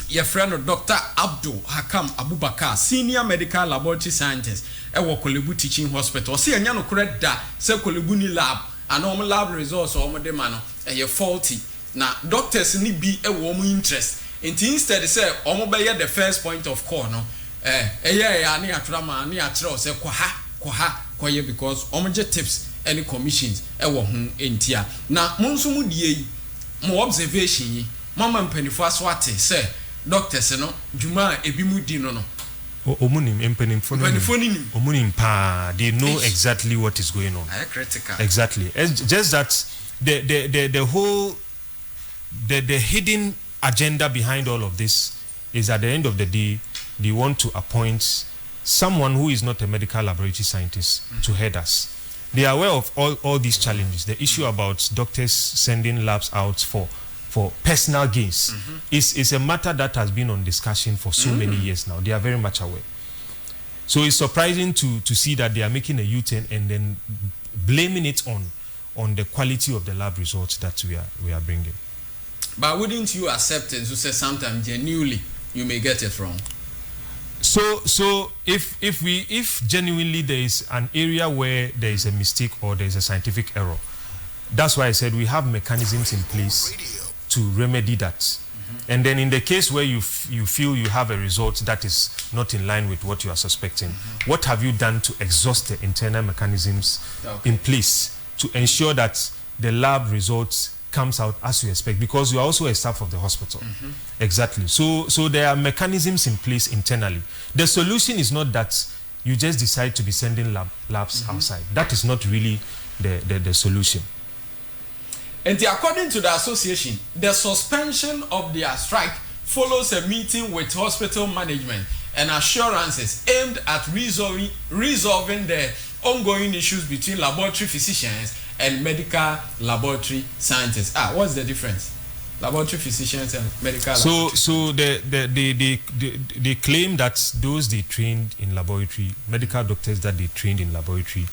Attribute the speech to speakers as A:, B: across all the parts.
A: your friend Dr. Abdul Hakam Abubakar, senior medical laboratory scientist at Kolebu Teaching Hospital. See, and Yano correct that, say Kolebuni lab, and all lab results or more demano, and you're faulty. Now, doctors need be a woman interest. Instead, they say, Omoba the first point of call, no, near drama, near throw, say, Kwaha, because Omoja tips any commissions, in tia. Now, Monsumu ye, more observation, Mama and Penny Swati, say, doctors, no, Juma, Ebimu Dino.
B: Omunim Omunim pa, they know exactly what is going on.
A: Critical.
B: Exactly. It's just that the whole the hidden agenda behind all of this is at the end of the day they want to appoint someone who is not a medical laboratory scientist to head us. They are aware of all these challenges. The issue about doctors sending labs out for personal gains is a matter that has been on discussion for so many years now. They are very much aware. So it's surprising to see that they are making a U-turn and then blaming it on the quality of the lab results that we are bringing.
A: But wouldn't you accept it to say sometimes genuinely you may get it wrong?
B: So if genuinely there is an area where there is a mistake or there is a scientific error, that's why I said we have mechanisms in place to remedy that. And then in the case where you feel you have a result that is not in line with what you are suspecting, what have you done to exhaust the internal mechanisms in place to ensure that the lab results comes out as you expect, because you are also a staff of the hospital. Exactly. So there are mechanisms in place internally. The solution is not that you just decide to be sending labs outside. That is not really the solution.
A: And according to the association, the suspension of their strike follows a meeting with hospital management and assurances aimed at resolving the ongoing issues between laboratory physicians and medical laboratory scientists. What's the difference? Laboratory physicians and medical
B: So they claim that those they trained in laboratory, medical doctors that they trained in laboratory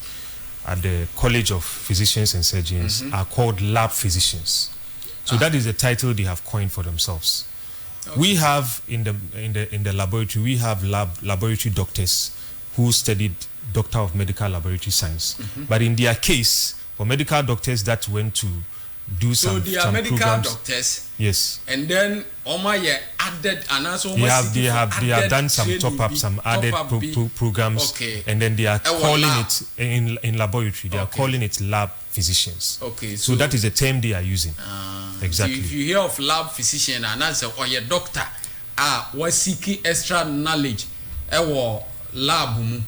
B: at the College of Physicians and Surgeons are called lab physicians. So that is the title they have coined for themselves. Okay. We have in the laboratory, we have laboratory doctors who studied Doctor of Medical Laboratory Science. But in their case, for medical doctors that went to do some programs. So they are medical
A: doctors.
B: Yes.
A: And then added and also
B: they have done some top-up, some added programs. Okay. And then they are calling it in laboratory. They are calling it lab physicians.
A: Okay.
B: So that is the term they are using. Exactly.
A: So if you hear of lab physician and answer or your doctor, was seeking extra knowledge, lab.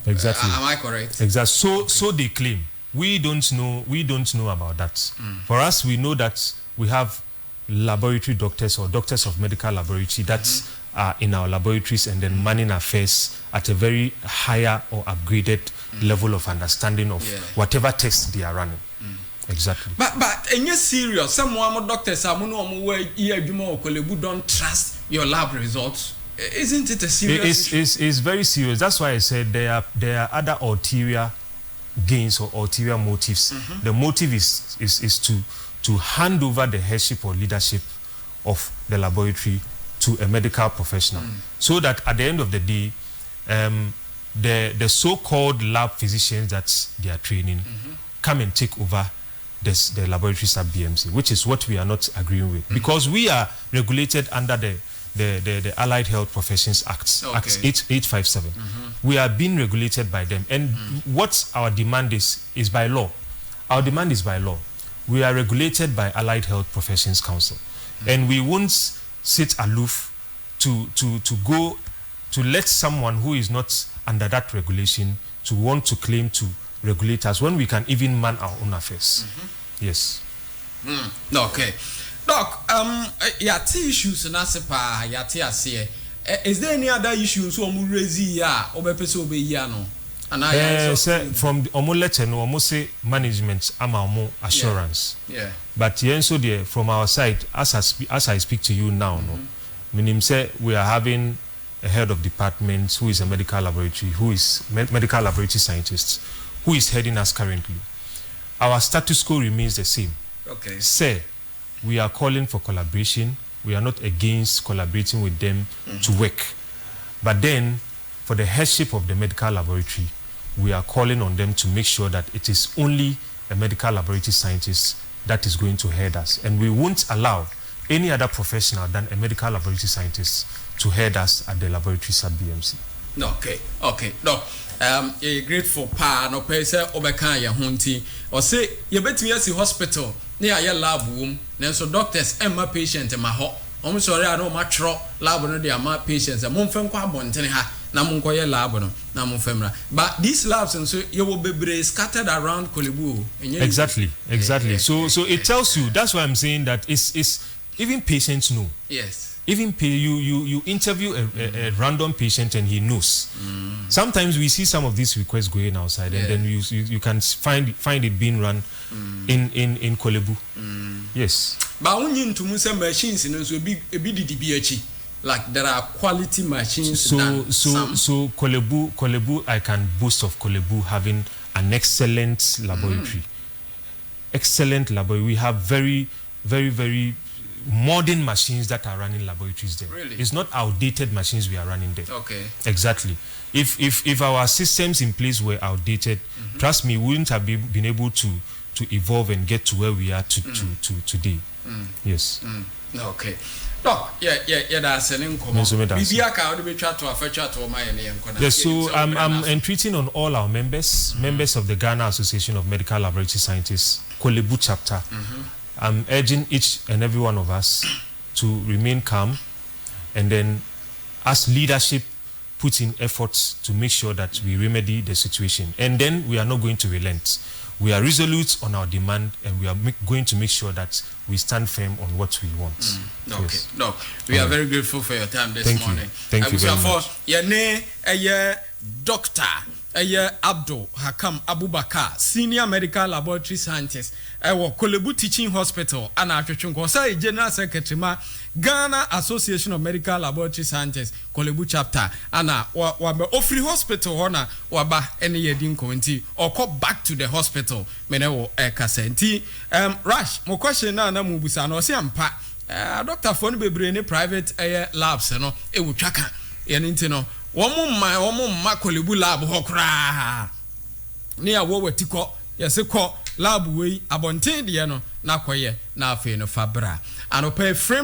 B: Exactly.
A: Am I correct?
B: Exactly. So they claim. We don't know about that. For us, we know that we have laboratory doctors or doctors of medical laboratory that are in our laboratories and then manning affairs at a very higher or upgraded level of understanding of whatever tests they are running. Exactly.
A: But in your serious, some more doctors don't trust your lab results. Isn't it a serious issue?
B: It's very serious. That's why I said there are other ulterior gains or ulterior motives. The motive is to hand over the headship or leadership of the laboratory to a medical professional, so that at the end of the day, the so-called lab physicians that they are training come and take over the laboratory sub BMC, which is what we are not agreeing with, because we are regulated under the Allied Health Professions Act, Act 857. We are being regulated by them. And what our demand is by law. Our demand is by law. We are regulated by Allied Health Professions Council. And we won't sit aloof to go to let someone who is not under that regulation to want to claim to regulate us when we can even man our own affairs. Yes.
A: Okay. Doc, yati issues na sepa yati ase. Is there any other issues so omu raise ya obepese obeya no?
B: From omolete no omo say management ama omo assurance.
A: Yeah.
B: But so there from our side, as I speak to you now, no, meaning say we are having a head of department who is a medical laboratory, who is medical laboratory scientist, who is heading us currently. Our status quo remains the same.
A: Okay.
B: Say we are calling for collaboration we are not against collaborating with them to work. But then, for the headship of the medical laboratory, we are calling on them to make sure that it is only a medical laboratory scientist that is going to head us. And we won't allow any other professional than a medical laboratory scientist to head us at the laboratory sub BMC.
A: Okay. No. A grateful pa no pese obeka ya hunti or say you betimi asi hospital near your lab room then so doctors and my patient ma ho I'm sorry I know my tro lab no dey my patients and mon fem kwa abontene ha na mon koye lab no na mon femra but these labs and so you will be scattered around Kolebu.
B: Exactly. So it tells you, that's why I'm saying that it's even patients know.
A: Yes.
B: Even you interview a random patient and he knows. Sometimes we see some of these requests going outside, and then you can find it being run in Kolebu. Yes.
A: But when you into some machines, so be like there are quality machines.
B: So Kolebu, I can boast of Kolebu having an excellent laboratory. Excellent laboratory. We have very, very, very modern machines that are running laboratories there.
A: Really?
B: It's not outdated machines we are running there.
A: Okay.
B: Exactly. If our systems in place were outdated, trust me, we wouldn't have been able to evolve and get to where we are today. Yes.
A: Okay. No, yeah, that's an income.
B: Yes, so I'm entreating on all our members of the Ghana Association of Medical Laboratory Scientists, Kolebu chapter. I'm urging each and every one of us to remain calm and then, as leadership, put in efforts to make sure that we remedy the situation. And then we are not going to relent. We are resolute on our demand, and we are going to make sure that we stand firm on what we want.
A: Okay. Yes. No, we are very grateful for your time this morning.
B: Thank you very much.
A: Your name, Doctor Abdul Hakam Abubakar, Senior Medical Laboratory Scientist, Kolebu Teaching Hospital, and Achunkosa, General Secretary, Ghana Association of Medical Laboratory Scientists, Kolebu Chapter, Anna, Ofri Hospital, Hona, Waba, any Yedin County, or call back to the hospital, Menewo Kasenti. Rush, more question now, Mubusano, Siampa, Dr. Fonbe, any private labs, you know, Ewuchaka, Yanintino. Woman Kolebu lab hokra near wo tiko yese ko lab we abonten de no na koye na afi no fabra anope frame